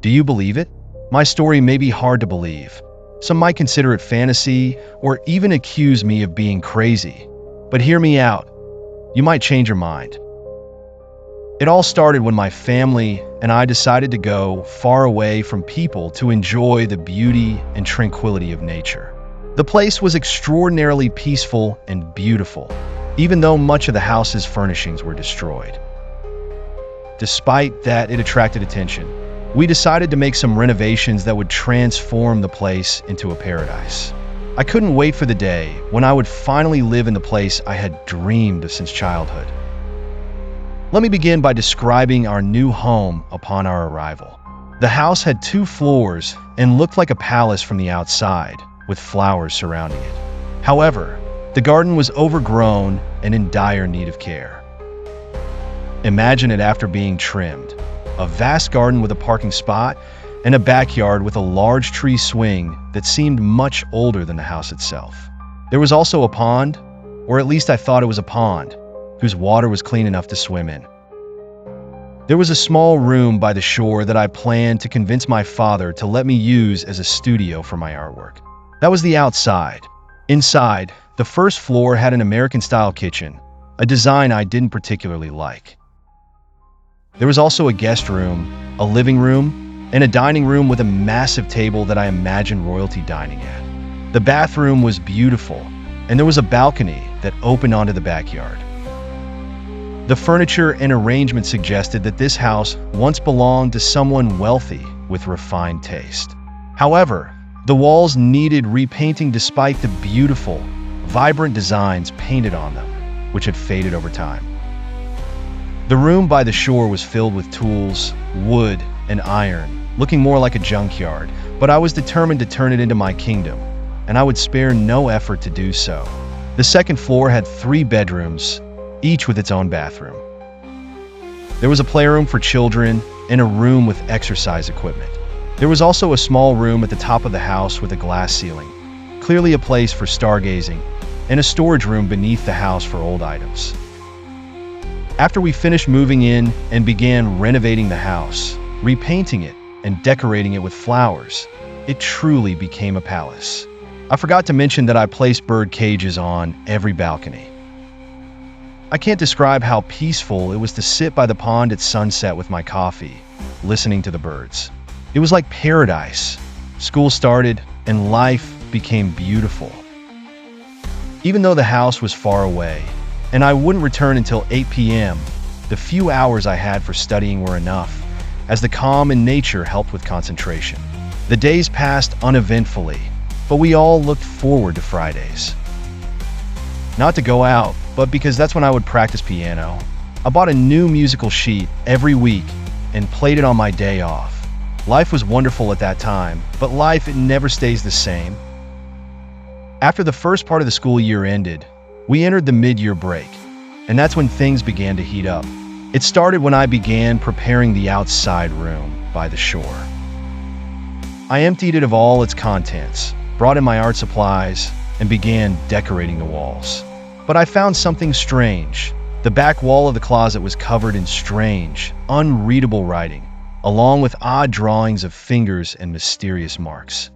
Do you believe it? My story may be hard to believe. Some might consider it fantasy or even accuse me of being crazy. But hear me out. You might change your mind. It all started when my family and I decided to go far away from people to enjoy the beauty and tranquility of nature. The place was extraordinarily peaceful and beautiful, even though much of the house's furnishings were destroyed. Despite that, it attracted attention. We decided to make some renovations that would transform the place into a paradise. I couldn't wait for the day when I would finally live in the place I had dreamed of since childhood. Let me begin by describing our new home upon our arrival. The house had 2 floors and looked like a palace from the outside, with flowers surrounding it. However, the garden was overgrown and in dire need of care. Imagine it after being trimmed. A vast garden with a parking spot and a backyard with a large tree swing that seemed much older than the house itself. There was also a pond, or at least I thought it was a pond, whose water was clean enough to swim in. There was a small room by the shore that I planned to convince my father to let me use as a studio for my artwork. That was the outside. Inside, the first floor had an American-style kitchen, a design I didn't particularly like. There was also a guest room, a living room, and a dining room with a massive table that I imagined royalty dining at. The bathroom was beautiful, and there was a balcony that opened onto the backyard. The furniture and arrangement suggested that this house once belonged to someone wealthy with refined taste. However, the walls needed repainting despite the beautiful, vibrant designs painted on them, which had faded over time. The room by the shore was filled with tools, wood, and iron, looking more like a junkyard, but I was determined to turn it into my kingdom, and I would spare no effort to do so. The second floor had 3 bedrooms, each with its own bathroom. There was a playroom for children and a room with exercise equipment. There was also a small room at the top of the house with a glass ceiling, clearly a place for stargazing, and a storage room beneath the house for old items. After we finished moving in and began renovating the house, repainting it, and decorating it with flowers, it truly became a palace. I forgot to mention that I placed bird cages on every balcony. I can't describe how peaceful it was to sit by the pond at sunset with my coffee, listening to the birds. It was like paradise. School started, and life became beautiful. Even though the house was far away, and I wouldn't return until 8 p.m., the few hours I had for studying were enough, as the calm in nature helped with concentration. The days passed uneventfully, but we all looked forward to Fridays. Not to go out, but because that's when I would practice piano. I bought a new musical sheet every week and played it on my day off. Life was wonderful at that time, but life, it never stays the same. After the first part of the school year ended, we entered the mid-year break, and that's when things began to heat up. It started when I began preparing the outside room by the shore. I emptied it of all its contents, brought in my art supplies, and began decorating the walls. But I found something strange. The back wall of the closet was covered in strange, unreadable writing, along with odd drawings of fingers and mysterious marks.